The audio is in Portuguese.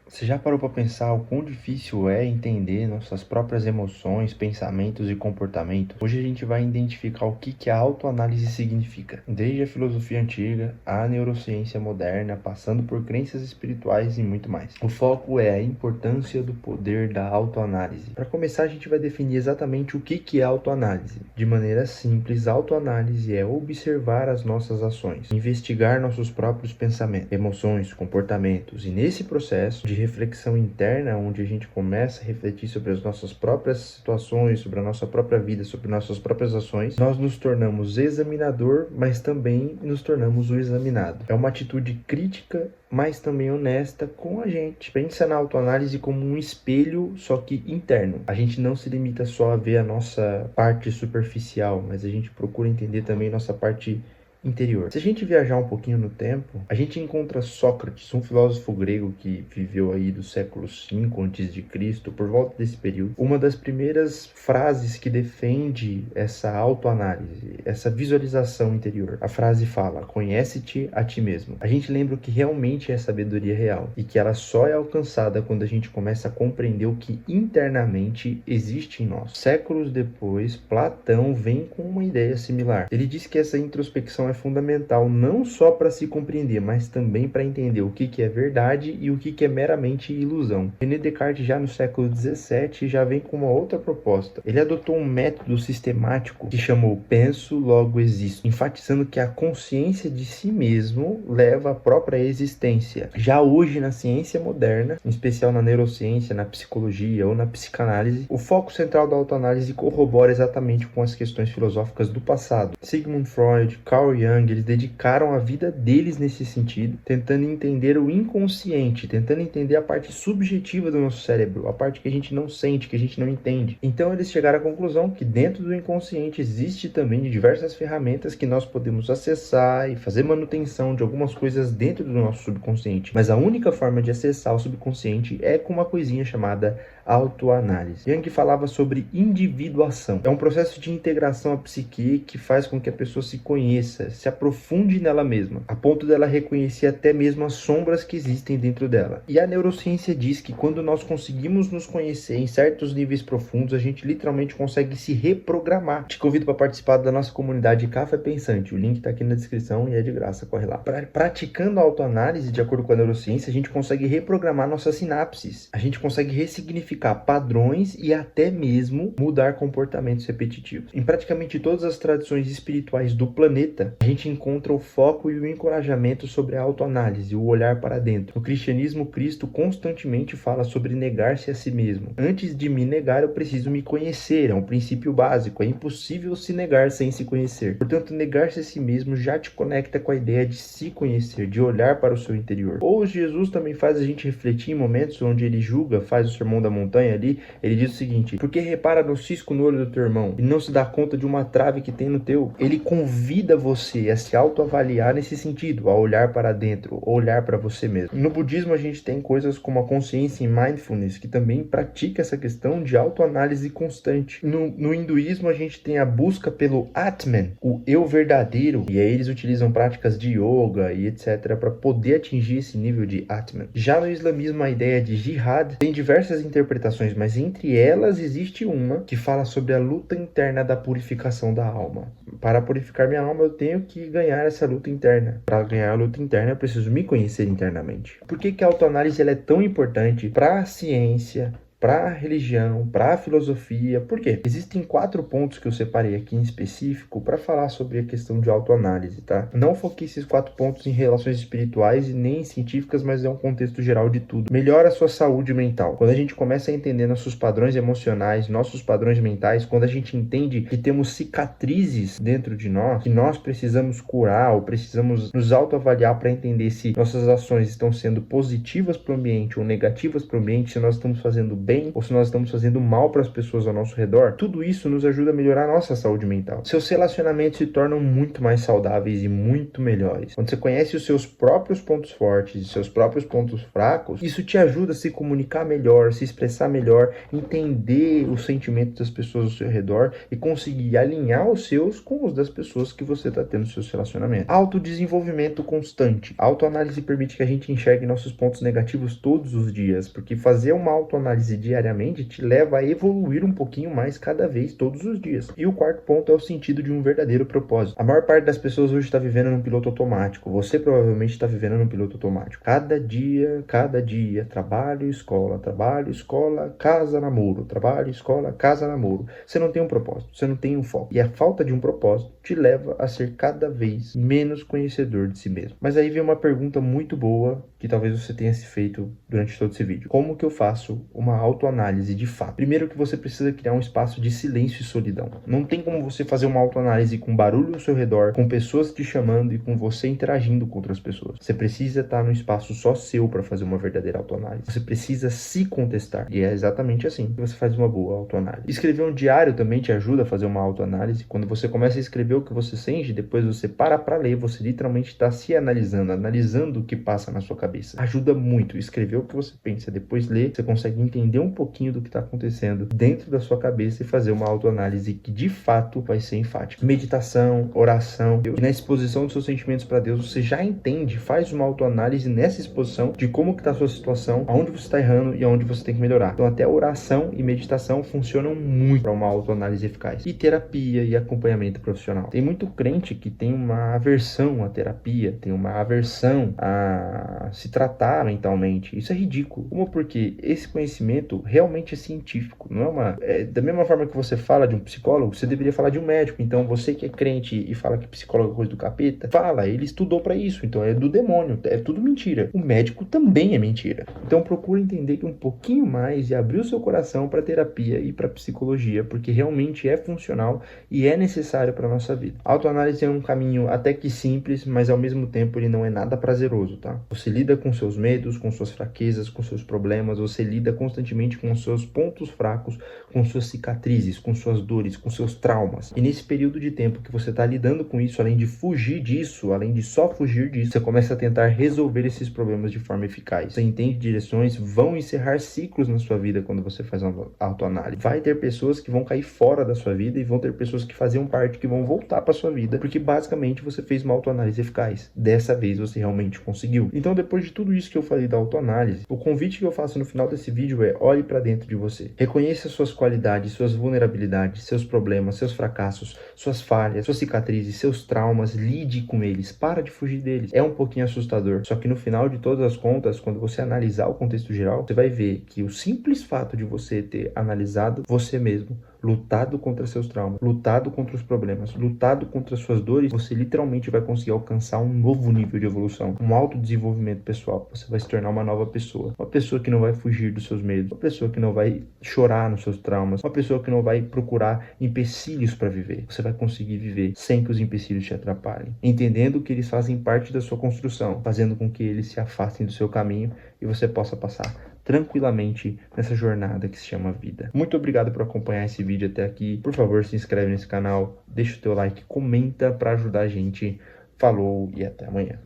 Você já parou para pensar o quão difícil é entender nossas próprias emoções, pensamentos e comportamentos? Hoje a gente vai identificar o que a autoanálise significa, desde a filosofia antiga, à neurociência moderna, passando por crenças espirituais e muito mais. O foco é a importância do poder da autoanálise. Para começar, a gente vai definir exatamente o que é autoanálise. De maneira simples, autoanálise é observar as nossas ações, investigar nossos próprios pensamentos, emoções, comportamentos, e nesse processo de reflexão interna, onde a gente começa a refletir sobre as nossas próprias situações, sobre a nossa própria vida, sobre nossas próprias ações, nós nos tornamos examinador, mas também nos tornamos o examinado. É uma atitude crítica, mas também honesta com a gente. Pensa na autoanálise como um espelho, só que interno. A gente não se limita só a ver a nossa parte superficial, mas a gente procura entender também nossa parte interior. Se a gente viajar um pouquinho no tempo, a gente encontra Sócrates, um filósofo grego que viveu aí do século V a.C., por volta desse período. Uma das primeiras frases que defende essa autoanálise, essa visualização interior. A frase fala: conhece-te a ti mesmo. A gente lembra o que realmente é sabedoria real e que ela só é alcançada quando a gente começa a compreender o que internamente existe em nós. Séculos depois, Platão vem com uma ideia similar. Ele diz que essa introspecção é fundamental não só para se compreender, mas também para entender o que é verdade e o que é meramente ilusão. René Descartes, já no século XVII, já vem com uma outra proposta. Ele adotou um método sistemático que chamou penso, logo existo, enfatizando que a consciência de si mesmo leva à própria existência. Já hoje, na ciência moderna, em especial na neurociência, na psicologia ou na psicanálise, o foco central da autoanálise corrobora exatamente com as questões filosóficas do passado. Sigmund Freud, Carl Jung, eles dedicaram a vida deles nesse sentido, tentando entender o inconsciente, tentando entender a parte subjetiva do nosso cérebro, a parte que a gente não sente, que a gente não entende. Então eles chegaram à conclusão que dentro do inconsciente existe também diversas ferramentas que nós podemos acessar e fazer manutenção de algumas coisas dentro do nosso subconsciente. Mas a única forma de acessar o subconsciente é com uma coisinha chamada autoanálise. Jung falava sobre individuação. É um processo de integração à psique que faz com que a pessoa se conheça, se aprofunde nela mesma, a ponto dela reconhecer até mesmo as sombras que existem dentro dela. E a neurociência diz que quando nós conseguimos nos conhecer em certos níveis profundos, a gente literalmente consegue se reprogramar. Te convido para participar da nossa comunidade Café Pensante. O link está aqui na descrição e é de graça, corre lá. Praticando a autoanálise, de acordo com a neurociência, a gente consegue reprogramar nossas sinapses. A gente consegue ressignificar padrões e até mesmo mudar comportamentos repetitivos. Em praticamente todas as tradições espirituais do planeta, a gente encontra o foco e o encorajamento sobre a autoanálise, o olhar para dentro. No cristianismo, Cristo constantemente fala sobre negar-se a si mesmo. Antes de me negar, eu preciso me conhecer. É um princípio básico. É impossível se negar sem se conhecer. Portanto, negar-se a si mesmo já te conecta com a ideia de se conhecer, de olhar para o seu interior. Ou Jesus também faz a gente refletir em momentos onde ele julga, faz o sermão da montanha ali, ele diz o seguinte: porque repara no cisco no olho do teu irmão e não se dá conta de uma trave que tem no teu? Ele convida você a se autoavaliar nesse sentido, a olhar para dentro, olhar para você mesmo. No budismo a gente tem coisas como a consciência em mindfulness, que também pratica essa questão de autoanálise constante. No hinduísmo a gente tem a busca pelo Atman, o eu verdadeiro, e aí eles utilizam práticas de yoga e etc. para poder atingir esse nível de Atman. Já no islamismo a ideia de jihad tem diversas interpretações, mas entre elas existe uma que fala sobre a luta interna da purificação da alma. Para purificar minha alma, eu tenho que ganhar essa luta interna. Para ganhar a luta interna, eu preciso me conhecer internamente. Por que a autoanálise ela é tão importante para a ciência, para a religião, para a filosofia? Por quê? Existem 4 pontos que eu separei aqui em específico para falar sobre a questão de autoanálise, tá? Não foquei esses 4 pontos em relações espirituais e nem científicas, mas é um contexto geral de tudo. Melhora a sua saúde mental. Quando a gente começa a entender nossos padrões emocionais, nossos padrões mentais, quando a gente entende que temos cicatrizes dentro de nós, que nós precisamos curar ou precisamos nos autoavaliar para entender se nossas ações estão sendo positivas para o ambiente ou negativas para o ambiente, se nós estamos fazendo bem ou se nós estamos fazendo mal para as pessoas ao nosso redor, tudo isso nos ajuda a melhorar a nossa saúde mental. Seus relacionamentos se tornam muito mais saudáveis e muito melhores. Quando você conhece os seus próprios pontos fortes e seus próprios pontos fracos, isso te ajuda a se comunicar melhor, se expressar melhor, entender os sentimentos das pessoas ao seu redor e conseguir alinhar os seus com os das pessoas que você está tendo nos seus relacionamentos. Autodesenvolvimento constante. A autoanálise permite que a gente enxergue nossos pontos negativos todos os dias, porque fazer uma autoanálise diariamente te leva a evoluir um pouquinho mais cada vez, todos os dias. E o quarto ponto é o sentido de um verdadeiro propósito. A maior parte das pessoas hoje está vivendo num piloto automático. Você provavelmente está vivendo num piloto automático. Cada dia, trabalho, escola, casa, namoro. Trabalho, escola, casa, namoro. Você não tem um propósito, você não tem um foco. E a falta de um propósito te leva a ser cada vez menos conhecedor de si mesmo. Mas aí vem uma pergunta muito boa que talvez você tenha se feito durante todo esse vídeo. Como que eu faço uma autoanálise de fato? Primeiro que você precisa criar um espaço de silêncio e solidão. Não tem como você fazer uma autoanálise com barulho ao seu redor, com pessoas te chamando e com você interagindo com outras pessoas. Você precisa estar num espaço só seu para fazer uma verdadeira autoanálise. Você precisa se contestar. E é exatamente assim que você faz uma boa autoanálise. Escrever um diário também te ajuda a fazer uma autoanálise. Quando você começa a escrever o que você sente, depois você para ler, você literalmente está se analisando o que passa na sua cabeça. Ajuda muito. Escrever o que você pensa, depois ler, você consegue entender um pouquinho do que está acontecendo dentro da sua cabeça e fazer uma autoanálise que de fato vai ser enfática. Meditação, oração, e na exposição dos seus sentimentos para Deus, você já entende, faz uma autoanálise nessa exposição de como que está a sua situação, aonde você está errando e aonde você tem que melhorar. Então até oração e meditação funcionam muito para uma autoanálise eficaz. E terapia e acompanhamento profissional. Tem muito crente que tem uma aversão à terapia, tem uma aversão a se tratar mentalmente. Isso é ridículo. Porque esse conhecimento realmente é científico, não é uma... da mesma forma que você fala de um psicólogo, você deveria falar de um médico. Então você que é crente e fala que psicólogo é coisa do capeta, fala, ele estudou para isso, então é do demônio, é tudo mentira. O médico também é mentira. Então procura entender um pouquinho mais e abrir o seu coração para terapia e para psicologia, porque realmente é funcional e é necessário para nossa vida. A autoanálise é um caminho até que simples, mas ao mesmo tempo ele não é nada prazeroso, tá? Você lida com seus medos, com suas fraquezas, com seus problemas, você lida constantemente com os seus pontos fracos, com suas cicatrizes, com suas dores, com seus traumas. E nesse período de tempo que você está lidando com isso, além de fugir disso, além de só fugir disso, você começa a tentar resolver esses problemas de forma eficaz. Você entende direções, vão encerrar ciclos na sua vida quando você faz uma autoanálise. Vai ter pessoas que vão cair fora da sua vida e vão ter pessoas que faziam parte que vão voltar para sua vida, porque basicamente você fez uma autoanálise eficaz. Dessa vez você realmente conseguiu. Então, depois de tudo isso que eu falei da autoanálise, o convite que eu faço no final desse vídeo é: olhe para dentro de você. Reconheça suas qualidades, suas vulnerabilidades, seus problemas, seus fracassos, suas falhas, suas cicatrizes, seus traumas. Lide com eles. Para de fugir deles. É um pouquinho assustador. Só que no final de todas as contas, quando você analisar o contexto geral, você vai ver que o simples fato de você ter analisado você mesmo, lutado contra seus traumas, lutado contra os problemas, lutado contra suas dores, você literalmente vai conseguir alcançar um novo nível de evolução, um autodesenvolvimento pessoal. Você vai se tornar uma nova pessoa, uma pessoa que não vai fugir dos seus medos, uma pessoa que não vai chorar nos seus traumas, uma pessoa que não vai procurar empecilhos para viver. Você vai conseguir viver sem que os empecilhos te atrapalhem, entendendo que eles fazem parte da sua construção, fazendo com que eles se afastem do seu caminho e você possa passar tranquilamente nessa jornada que se chama vida. Muito obrigado por acompanhar esse vídeo até aqui. Por favor, se inscreve nesse canal, deixa o teu like, comenta para ajudar a gente. Falou e até amanhã.